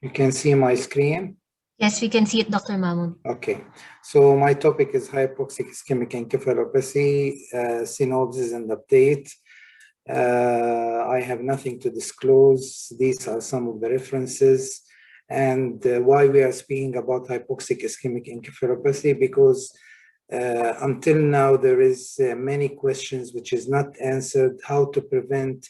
You can see my screen? Yes, we can see it, Dr. Mahmoud. Okay, so my topic is hypoxic-ischemic encephalopathy, synopsis and update. I have nothing to disclose. These are some of the references. And why we are speaking about hypoxic-ischemic encephalopathy, because until now there is many questions which is not answered, how to prevent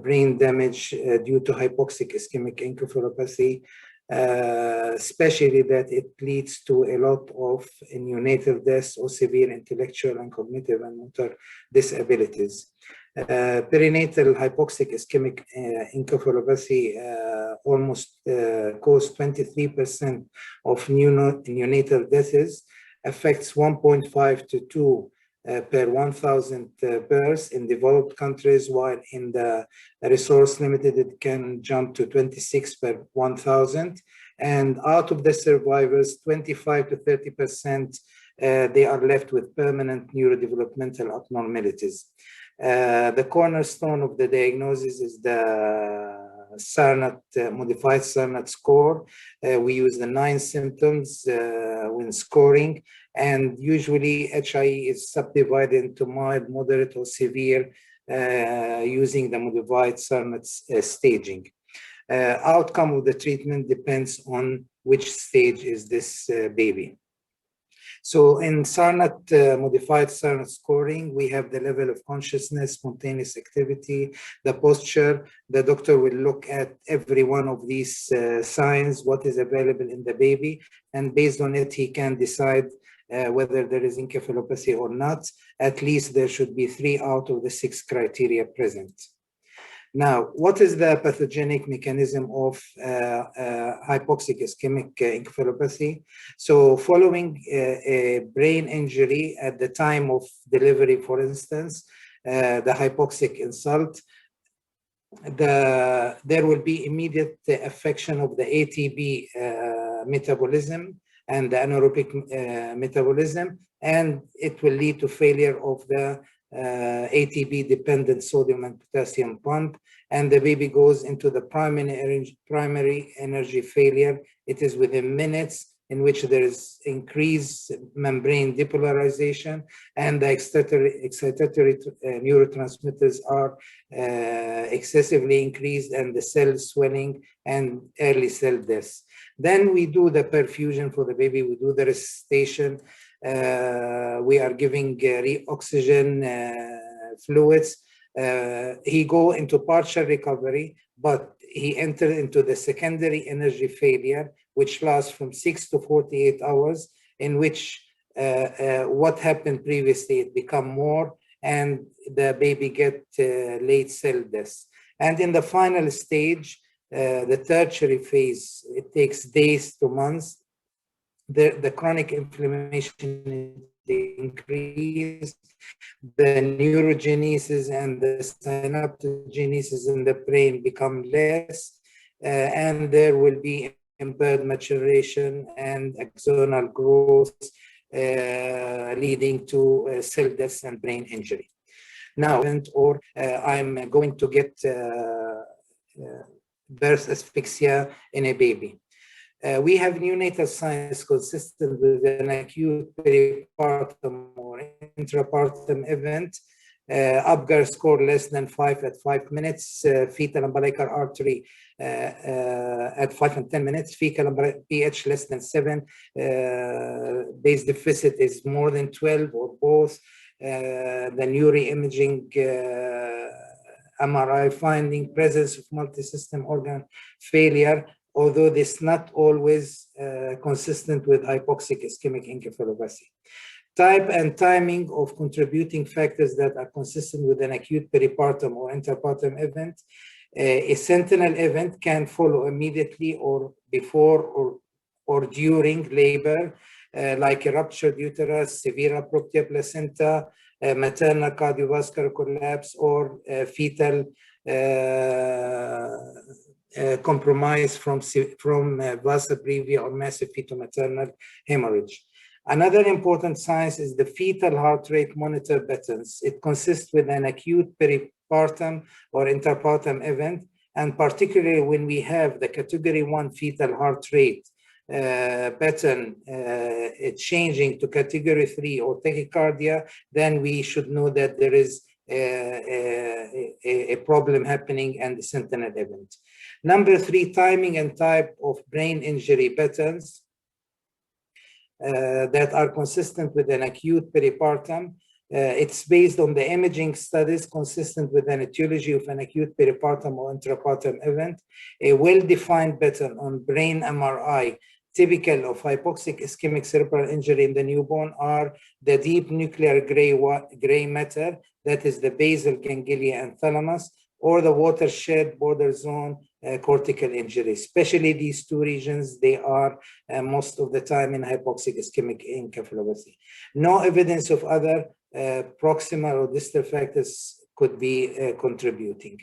brain damage due to hypoxic-ischemic encephalopathy. Especially that it leads to a lot of neonatal deaths or severe intellectual and cognitive and motor disabilities. Perinatal hypoxic ischemic encephalopathy almost caused 23% of neonatal deaths, affects 1.5 to 2 per 1,000 births in developed countries, while in the resource limited it can jump to 26 per 1,000. And out of the survivors, 25 to 30%, they are left with permanent neurodevelopmental abnormalities. The cornerstone of the diagnosis is the Sarnat, modified Sarnat score. We use the 9 symptoms when scoring, and usually HIE is subdivided into mild, moderate, or severe using the modified Sarnat staging. Outcome of the treatment depends on which stage is this baby. So in Sarnat, modified Sarnat scoring, we have the level of consciousness, spontaneous activity, the posture. The doctor will look at every one of these signs, what is available in the baby, and based on it, he can decide whether there is encephalopathy or not. At least there should be 3 out of the 6 criteria present. Now, what is the pathogenic mechanism of hypoxic ischemic encephalopathy? So following a brain injury at the time of delivery, for instance, the hypoxic insult, there will be immediate affection of the ATP metabolism and the anaerobic metabolism, and it will lead to failure of the ATP-dependent sodium and potassium pump, and the baby goes into the primary energy failure. It is within minutes, in which there is increased membrane depolarization, and the excitatory neurotransmitters are excessively increased, and the cell swelling and early cell death. Then we do the perfusion for the baby, we do the resuscitation. We are giving oxygen fluids. He go into partial recovery, but he entered into the secondary energy failure, which lasts from 6 to 48 hours, in which what happened previously, it become more, and the baby get late cell death. And in the final stage, the tertiary phase, it takes days to months. The chronic inflammation increase, the neurogenesis and the synaptogenesis in the brain become less, and there will be impaired maturation and axonal growth, leading to cell death and brain injury. Now, I'm going to get birth asphyxia in a baby. We have neonatal signs consistent with an acute peripartum or intrapartum event, Apgar score less than 5 at 5 minutes, fetal umbilical artery at 5 and 10 minutes, fecal pH less than 7, base deficit is more than 12 or both, the neuroimaging MRI finding presence of multisystem organ failure, although this is not always consistent with hypoxic ischemic encephalopathy. Type and timing of contributing factors that are consistent with an acute peripartum or interpartum event. A sentinel event can follow immediately or before or during labor, like a ruptured uterus, severe abruptia placenta, maternal cardiovascular collapse, or fetal compromise from vasa previa or massive fetal-maternal hemorrhage. Another important science is the fetal heart rate monitor buttons. It consists with an acute peripartum or interpartum event, and particularly when we have the category 1 fetal heart rate pattern changing to category 3 or tachycardia, then we should know that there is a problem happening and the sentinel event. Number 3, timing and type of brain injury patterns that are consistent with an acute peripartum. It's based on the imaging studies consistent with an etiology of an acute peripartum or intrapartum event. A well-defined pattern on brain MRI typical of hypoxic-ischemic cerebral injury in the newborn are the deep nuclear gray matter, that is the basal ganglia and thalamus, or the watershed border zone cortical injury. Especially these two regions, they are most of the time in hypoxic-ischemic encephalopathy. No evidence of other proximal or distal factors could be contributing.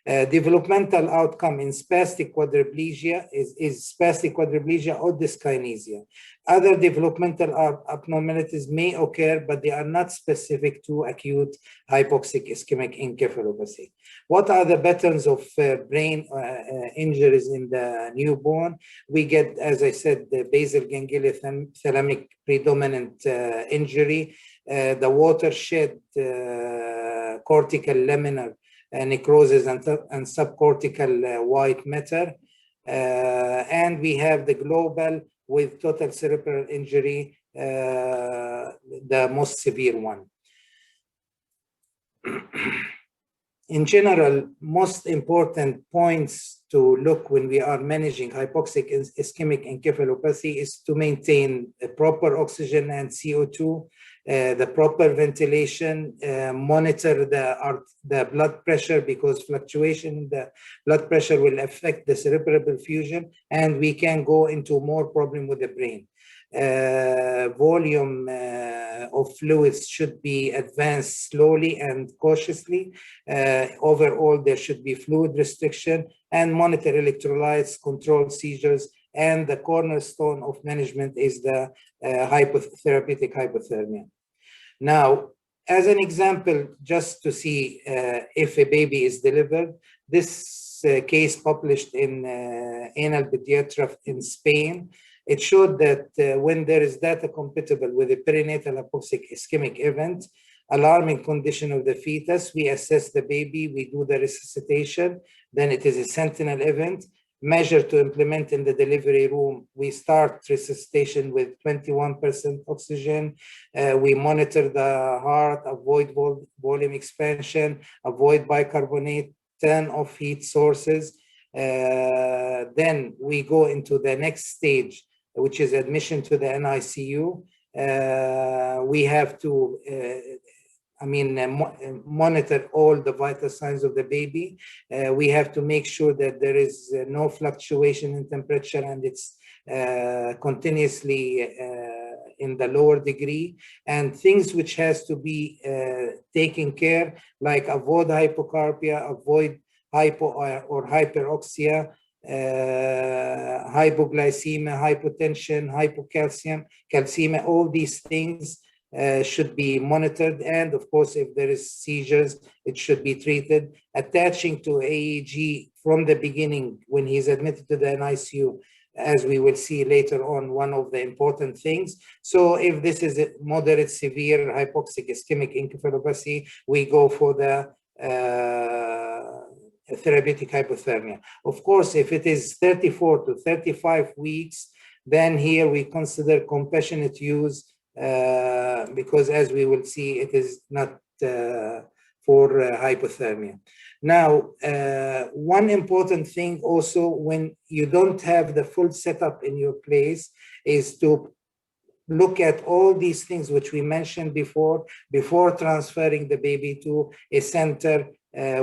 Developmental outcome in spastic quadriplegia is spastic quadriplegia or dyskinesia. Other developmental abnormalities may occur, but they are not specific to acute hypoxic-ischemic encephalopathy. What are the patterns of brain injuries in the newborn? We get, as I said, the basal ganglia thalamic predominant injury, the watershed cortical laminar necrosis and subcortical white matter, and we have the global with total cerebral injury, the most severe one. In general, most important points to look when we are managing hypoxic ischemic encephalopathy is to maintain a proper oxygen and CO2, the proper ventilation, monitor the blood pressure, because fluctuation in the blood pressure will affect the cerebral perfusion, and we can go into more problem with the brain. Volume of fluids should be advanced slowly and cautiously. Overall, there should be fluid restriction, and monitor electrolytes, control seizures, and the cornerstone of management is the therapeutic hypothermia. Now, as an example, just to see if a baby is delivered, this case published in Anal Pediatra in Spain, it showed that when there is data compatible with a perinatal hypoxic ischemic event, alarming condition of the fetus, we assess the baby, we do the resuscitation, then it is a sentinel event. Measure to implement in the delivery room, we start resuscitation with 21% oxygen. We monitor the heart, avoid volume expansion, avoid bicarbonate, turn off heat sources. Then we go into the next stage, which is admission to the NICU. We have to monitor all the vital signs of the baby. We have to make sure that there is no fluctuation in temperature and it's continuously in the lower degree, and things which has to be taken care, like avoid hypocarbia, avoid hypo or hyperoxia, hypoglycemia, hypotension, calcemia, all these things should be monitored, and of course, if there is seizures, it should be treated. Attaching to AEG from the beginning when he's admitted to the NICU, as we will see later on, one of the important things. So if this is a moderate severe hypoxic ischemic encephalopathy, we go for the therapeutic hypothermia. Of course, if it is 34 to 35 weeks, then here we consider compassionate use, because as we will see, it is not for hypothermia. Now, one important thing also, when you don't have the full setup in your place, is to look at all these things which we mentioned before transferring the baby to a center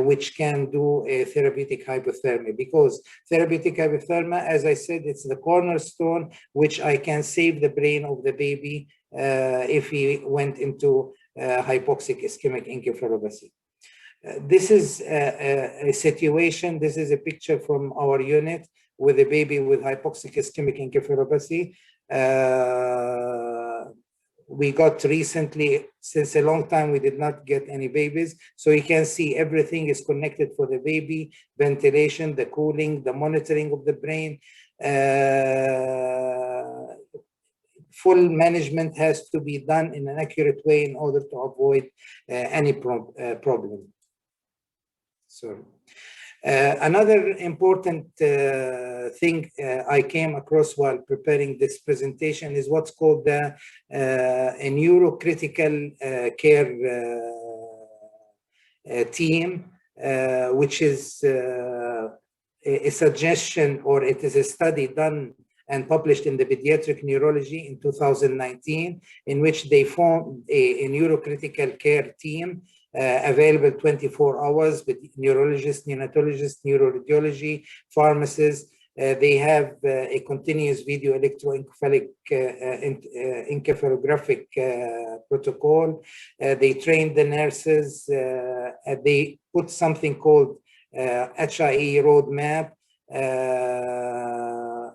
which can do a therapeutic hypothermia, because therapeutic hypothermia, as I said, it's the cornerstone which I can save the brain of the baby if he went into hypoxic ischemic encephalopathy. This is a situation, this is a picture from our unit with a baby with hypoxic ischemic encephalopathy. we got recently, since a long time, we did not get any babies. So you can see everything is connected for the baby, ventilation, the cooling, the monitoring of the brain. Full management has to be done in an accurate way in order to avoid any problem. Sorry. Another important thing I came across while preparing this presentation is what's called a neurocritical care team, which is a suggestion, or it is a study done and published in the Pediatric Neurology in 2019, in which they formed a neurocritical care team available 24 hours with neurologists, neonatologists, neuroradiology, pharmacists. They have a continuous video electroencephalographic protocol. They train the nurses. They put something called HIE roadmap,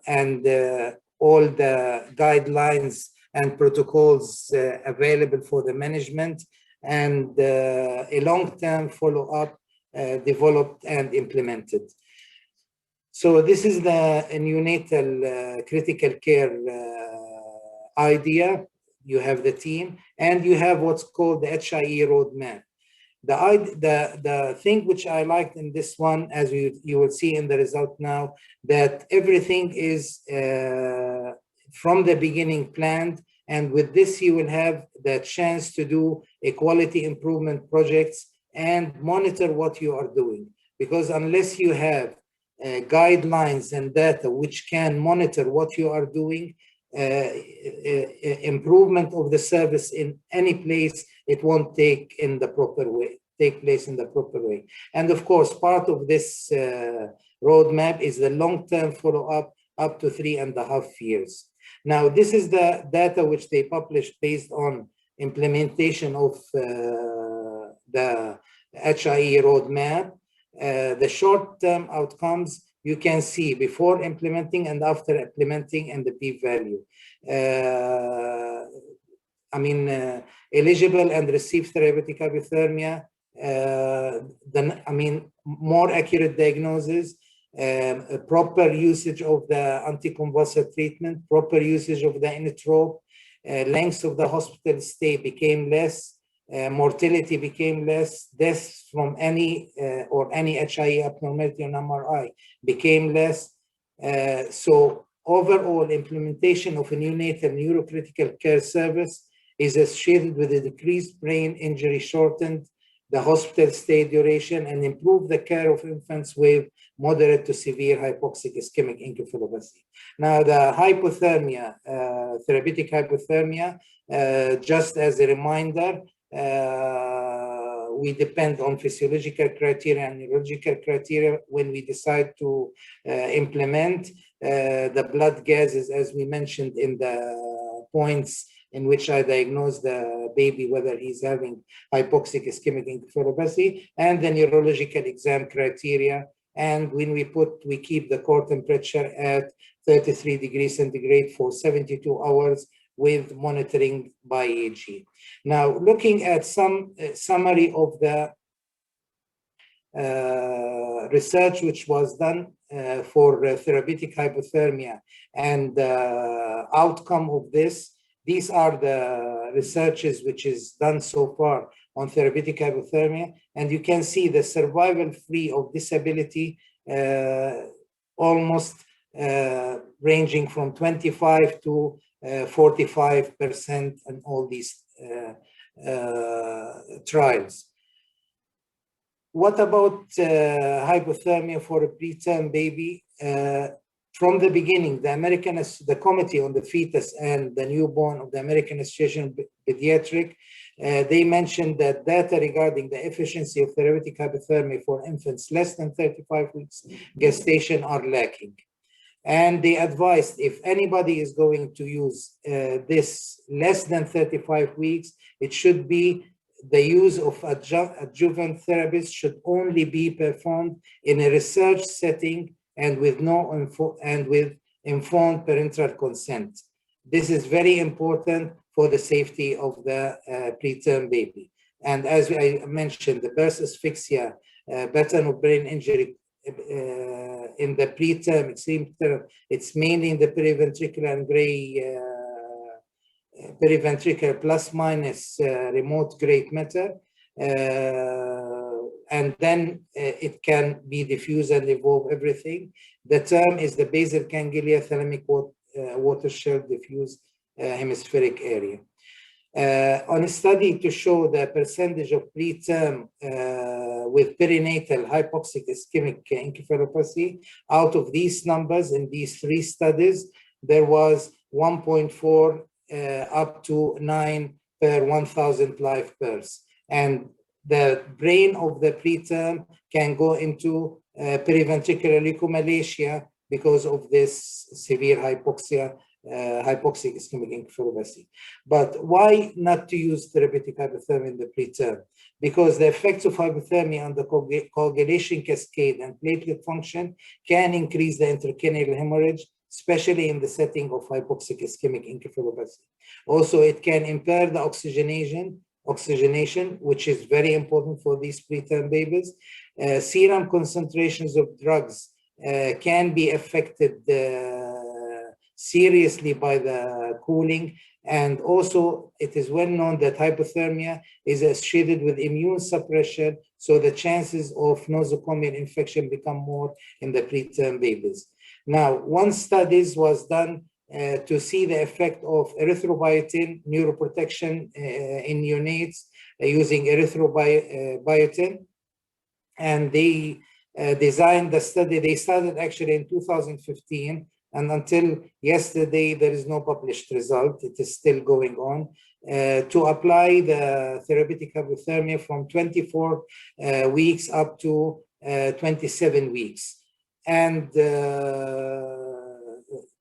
and all the guidelines and protocols available for the management, and a long-term follow-up developed and implemented. So this is the neonatal critical care idea. You have the team, and you have what's called the HIE roadmap. The thing which I liked in this one, as you will see in the result now, that everything is from the beginning planned, and with this you will have the chance to do a quality improvement projects and monitor what you are doing. Because unless you have guidelines and data which can monitor what you are doing, improvement of the service in any place, it won't take place in the proper way. And of course, part of this roadmap is the long-term follow-up up to 3.5 years. Now, this is the data which they published based on implementation of the HIE roadmap. The short-term outcomes you can see before implementing and after implementing, and the p-value. Eligible and received therapeutic hypothermia, more accurate diagnosis, proper usage of the anticonvulsant treatment, proper usage of the inotrope, length of the hospital stay became less, mortality became less, deaths from any HIE abnormality on MRI became less. So overall implementation of a neonatal neurocritical care service is associated with a decreased brain injury, shortened the hospital stay duration, and improve the care of infants with moderate to severe hypoxic-ischemic encephalopathy. Now, the hypothermia, therapeutic hypothermia, just as a reminder, we depend on physiological criteria and neurological criteria when we decide to implement the blood gases, as we mentioned in the points in which I diagnosed the baby whether he's having hypoxic-ischemic encephalopathy, and the neurological exam criteria. And when we keep the core temperature at 33 degrees centigrade for 72 hours with monitoring by EEG. Now, looking at some summary of the research which was done for therapeutic hypothermia and the outcome of this, these are the researches which is done so far on therapeutic hypothermia, and you can see the survival free of disability almost ranging from 25 to 45% in all these trials. What about hypothermia for a preterm baby? From the beginning, the Committee on the Fetus and the Newborn of the American Association of Pediatric, they mentioned that data regarding the efficiency of therapeutic hypothermia for infants less than 35 weeks gestation are lacking. And they advised if anybody is going to use this less than 35 weeks, it should be the use of adjuvant therapies should only be performed in a research setting and with informed parental consent. This is very important for the safety of the preterm baby. And as I mentioned, the birth asphyxia, pattern of brain injury in the preterm, extreme term, it's mainly in the periventricular and gray, periventricular plus minus remote gray matter. And then it can be diffuse and evolve everything. The term is the basal ganglia thalamic watershed diffuse hemispheric area. On a study to show the percentage of preterm with perinatal hypoxic-ischemic encephalopathy, out of these numbers in these 3 studies, there was 1.4 up to 9 per 1,000 live births. And the brain of the preterm can go into periventricular leukomalacia because of this severe hypoxia, hypoxic-ischemic encephalopathy. But why not to use therapeutic hypothermia in the preterm? Because the effects of hypothermia on the coagulation cascade and platelet function can increase the intracranial hemorrhage, especially in the setting of hypoxic-ischemic encephalopathy. Also, it can impair the oxygenation, which is very important for these preterm babies. Serum concentrations of drugs can be affected seriously by the cooling. And also, it is well known that hypothermia is associated with immune suppression, so the chances of nosocomial infection become more in the preterm babies. Now, one study was done to see the effect of erythrobiotin neuroprotection in neonates using erythrobiotin. And they designed the study. They started actually in 2015. And until yesterday, there is no published result. It is still going on. To apply the therapeutic hypothermia from 24 weeks up to 27 weeks. And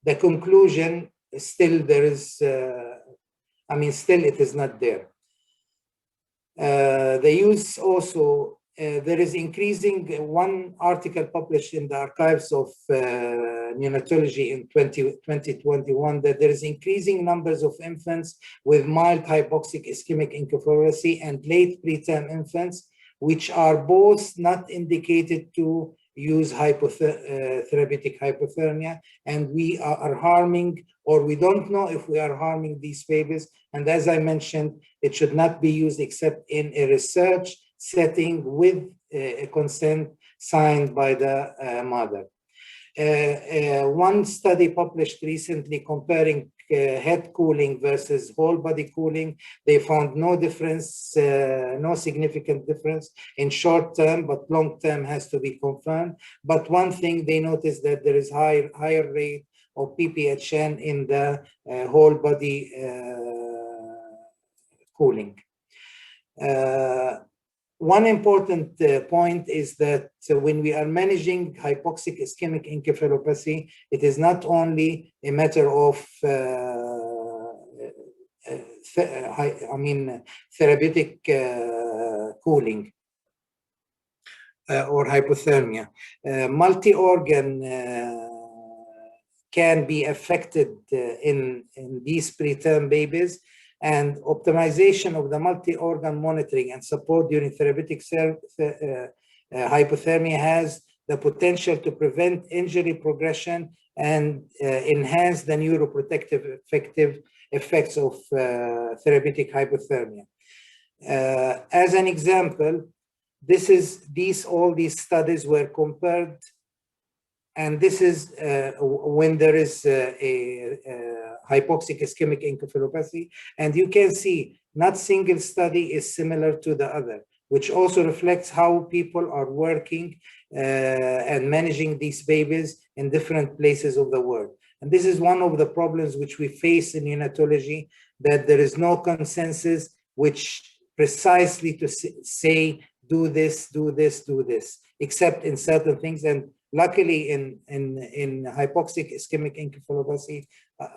the conclusion is still there is, still it is not there. The use also, there is increasing, one article published in the archives of neonatology in 2021, that there is increasing numbers of infants with mild hypoxic-ischemic encephalopathy and late preterm infants, which are both not indicated to use therapeutic hypothermia, and we are harming, or we don't know if we are harming these babies. And as I mentioned, it should not be used except in a research setting with a consent signed by the mother. One study published recently comparing head cooling versus whole body cooling, they found no difference, no significant difference in short term, but long term has to be confirmed. But one thing they noticed that there is higher rate of PPHN in the whole body cooling. One important point is that when we are managing hypoxic-ischemic encephalopathy, it is not only a matter of therapeutic cooling or hypothermia. Multi-organ can be affected in these preterm babies, and optimization of the multi-organ monitoring and support during therapeutic hypothermia has the potential to prevent injury progression and enhance the neuroprotective effects of therapeutic hypothermia. As an example, all these studies were compared, and this is when there is a hypoxic-ischemic encephalopathy, and you can see not single study is similar to the other, which also reflects how people are working and managing these babies in different places of the world. And this is one of the problems which we face in neonatology, that there is no consensus which precisely to say, do this, do this, do this, except in certain things. And luckily in hypoxic-ischemic encephalopathy,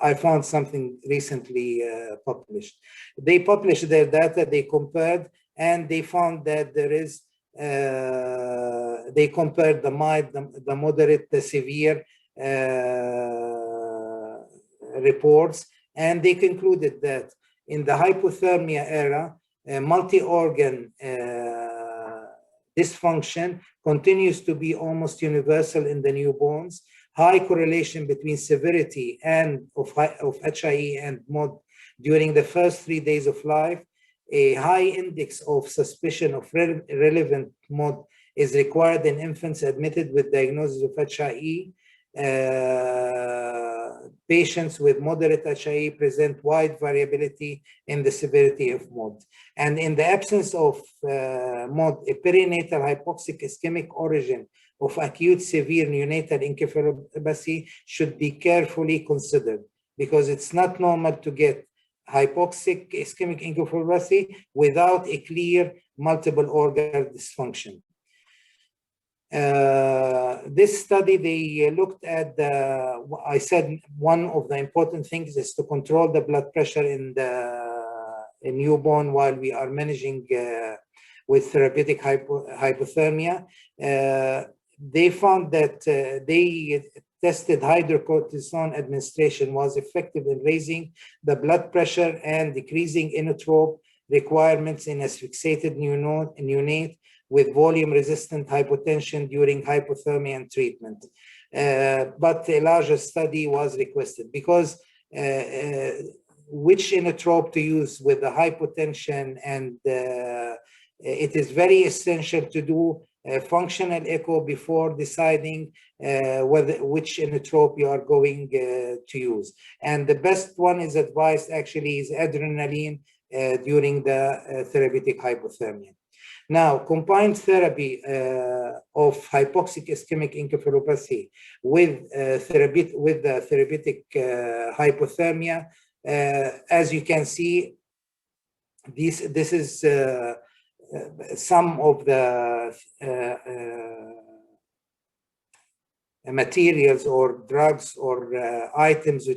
I found something recently published. They published their data, they compared, and they found that there is, they compared the mild, the moderate, the severe reports, and they concluded that in the hypothermia era, multi-organ dysfunction continues to be almost universal in the newborns. High correlation between severity and of HIE and MOD during the first 3 days of life. A high index of suspicion of relevant MOD is required in infants admitted with diagnosis of HIE. Patients with moderate HIE present wide variability in the severity of MOD. And in the absence of MOD, a perinatal hypoxic-ischemic origin of acute severe neonatal encephalopathy should be carefully considered, because it's not normal to get hypoxic-ischemic encephalopathy without a clear multiple organ dysfunction. This study, they looked at I said one of the important things is to control the blood pressure in the newborn while we are managing with therapeutic hypothermia. They found that they tested hydrocortisone administration was effective in raising the blood pressure and decreasing inotrope requirements in asphyxiated neonate with volume-resistant hypotension during hypothermia and treatment. But a larger study was requested because which inotrope to use with the hypotension, and it is very essential to do a functional echo before deciding which inotrope you are going to use. And the best one is advised actually is adrenaline during the therapeutic hypothermia. Now, combined therapy of hypoxic-ischemic encephalopathy with the therapeutic hypothermia, as you can see, this is some of the materials or drugs or items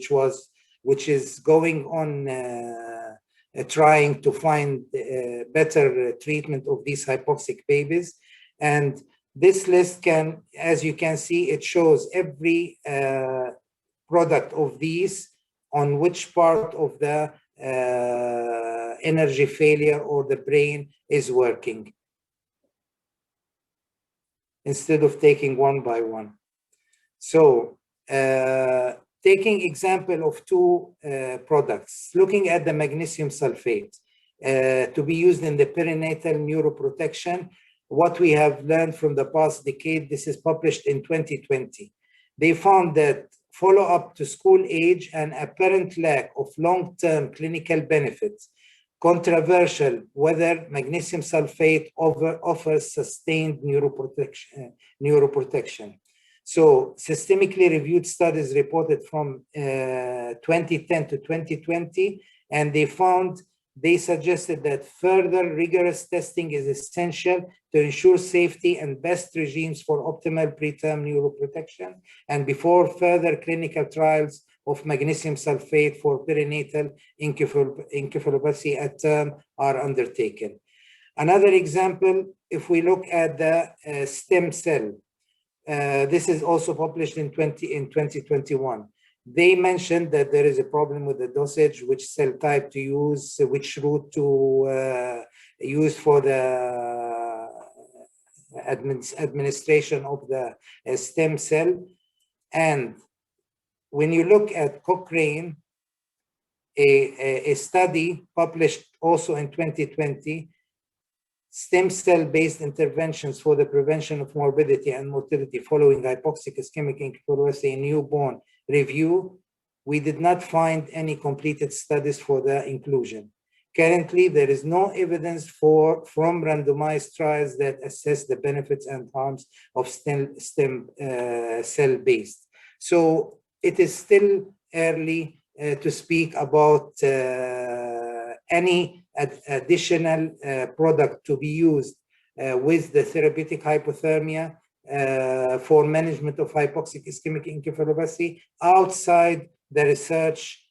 which is going on trying to find better treatment of these hypoxic babies. And this list can, as you can see, it shows every product of these on which part of the energy failure or the brain is working, instead of taking one by one. So taking example of two products, looking at the magnesium sulfate to be used in the perinatal neuroprotection, what we have learned from the past decade, this is published in 2020. They found that follow-up to school age and apparent lack of long-term clinical benefits, controversial whether magnesium sulfate offers sustained neuroprotection. So systemically reviewed studies reported from 2010 to 2020, and they suggested that further rigorous testing is essential to ensure safety and best regimes for optimal preterm neuroprotection, and before further clinical trials of magnesium sulfate for perinatal encephalopathy at term are undertaken. Another example, if we look at the stem cell, this is also published in 2021. They mentioned that there is a problem with the dosage, which cell type to use, which route to use for the administration of the stem cell. And when you look at Cochrane, a study published also in 2020, stem cell-based interventions for the prevention of morbidity and mortality following hypoxic-ischemic encephalopathy in newborn review, we did not find any completed studies for the inclusion. Currently, there is no evidence from randomized trials that assess the benefits and harms of stem cell-based. So it is still early to speak about any additional product to be used with the therapeutic hypothermia for management of hypoxic-ischemic encephalopathy outside the research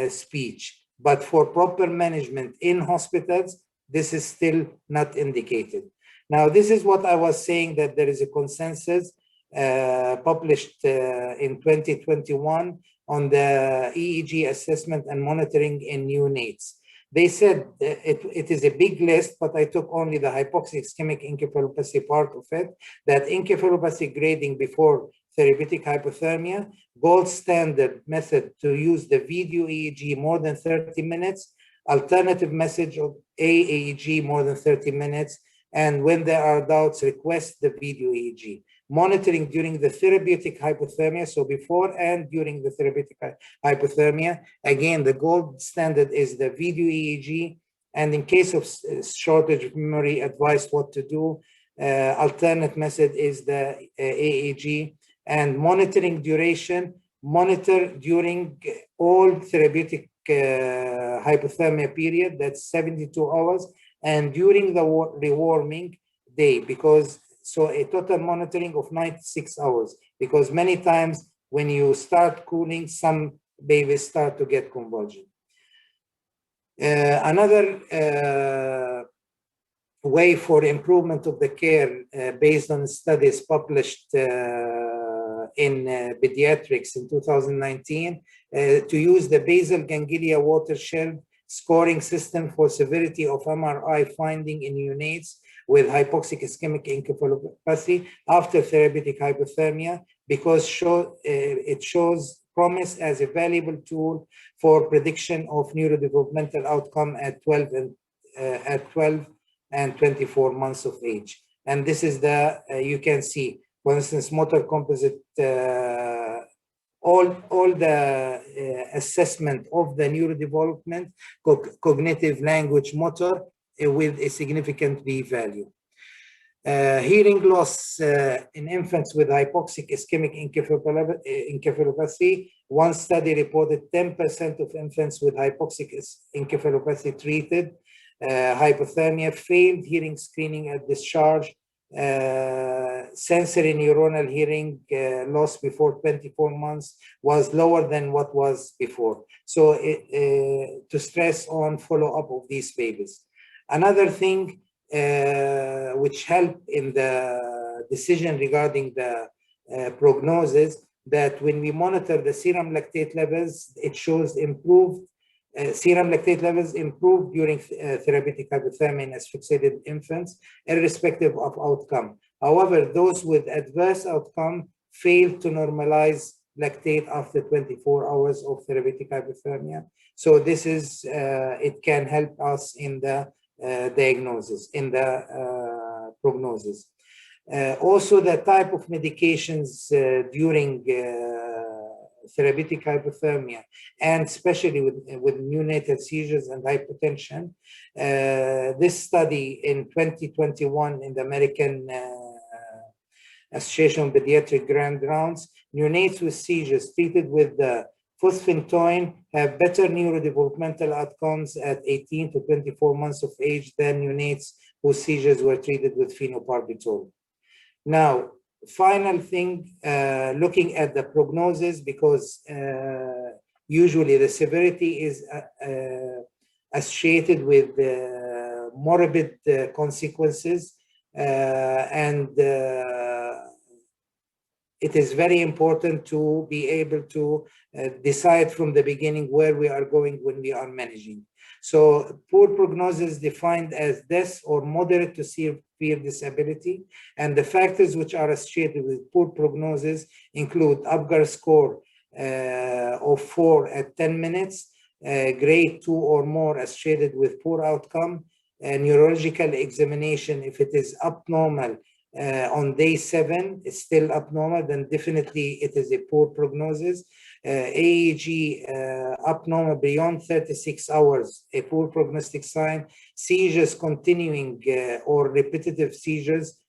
speech. But for proper management in hospitals, this is still not indicated. Now, this is what I was saying, that there is a consensus published in 2021 on the EEG assessment and monitoring in neonates. They said it is a big list, but I took only the hypoxic-ischemic encephalopathy part of it, that encephalopathy grading before therapeutic hypothermia, gold standard method to use the video EEG more than 30 minutes, alternative message of AEG more than 30 minutes, and when there are doubts, request the video EEG. Monitoring during the therapeutic hypothermia, so before and during the therapeutic hypothermia. Again, the gold standard is the video EEG, and in case of shortage of memory, advise what to do. Alternate method is the AEG, and monitoring duration, monitor during all therapeutic hypothermia period, that's 72 hours, and during the rewarming day, because so a total monitoring of 96 hours, because many times when you start cooling, some babies start to get convulsion. Another way for improvement of the care based on studies published in pediatrics in 2019, to use the basal ganglia watershed scoring system for severity of MRI finding in neonates with hypoxic-ischemic encephalopathy after therapeutic hypothermia, because it shows promise as a valuable tool for prediction of neurodevelopmental outcome at 12 and 24 months of age. And this is the, you can see, for instance, motor composite, all the assessment of the neurodevelopment, cognitive, language, motor, with a significant p-value. Hearing loss in infants with hypoxic-ischemic encephalopathy. One study reported 10% of infants with hypoxic encephalopathy treated hypothermia failed hearing screening at discharge. Sensory neuronal hearing loss before 24 months was lower than what was before. So to stress on follow-up of these babies. Another thing which helped in the decision regarding the prognosis, that when we monitor the serum lactate levels, it shows improved serum lactate levels improved during therapeutic hypothermia in asphyxiated infants, irrespective of outcome. However, those with adverse outcome failed to normalize lactate after 24 hours of therapeutic hypothermia. So this is, it can help us in the diagnosis, in the prognosis. Also, the type of medications during therapeutic hypothermia, and especially with neonatal seizures and hypotension. This study in 2021 in the American Association of Pediatric Grand Rounds, neonates with seizures treated with the phosphatoin have better neurodevelopmental outcomes at 18 to 24 months of age than neonates whose seizures were treated with phenobarbital. Now, final thing, looking at the prognosis, because usually the severity is associated with morbid consequences, and it is very important to be able to decide from the beginning where we are going when we are managing. So poor prognosis defined as death or moderate to severe disability, and the factors which are associated with poor prognosis include Apgar score of 4 at 10 minutes, grade 2 or more associated with poor outcome, neurological examination, if it is abnormal on day 7, it's still abnormal, then definitely it is a poor prognosis. AEG abnormal beyond 36 hours, a poor prognostic sign. Seizures continuing or repetitive seizures,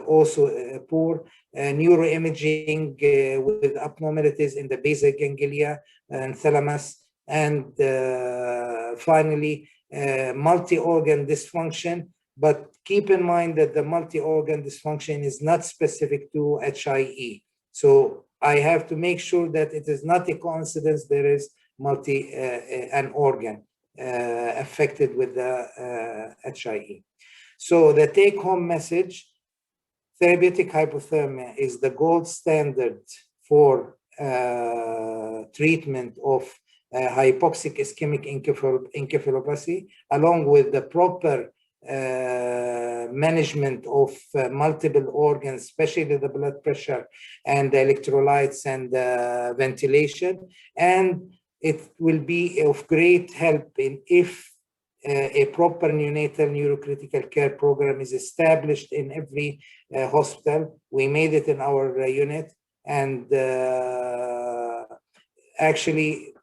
also poor. Neuroimaging with abnormalities in the basal ganglia and thalamus. And finally, multi-organ dysfunction. But keep in mind that the multi-organ dysfunction is not specific to HIE. So I have to make sure that it is not a coincidence there is an organ affected with the HIE. So the take-home message, therapeutic hypothermia is the gold standard for treatment of hypoxic-ischemic encephalopathy, along with the proper management of multiple organs, especially the blood pressure and the electrolytes and ventilation. And it will be of great help if a proper neonatal neurocritical care program is established in every hospital. We made it in our unit, and actually,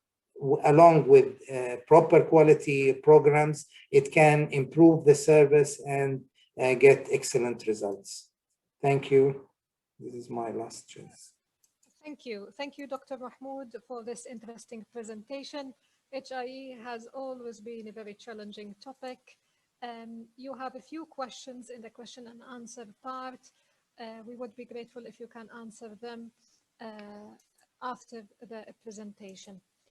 along with proper quality programs, it can improve the service and get excellent results. Thank you. This is my last chance. Thank you. Thank you, Dr. Mahmoud, for this interesting presentation. HIE has always been a very challenging topic. You have a few questions in the question and answer part. We would be grateful if you can answer them after the presentation.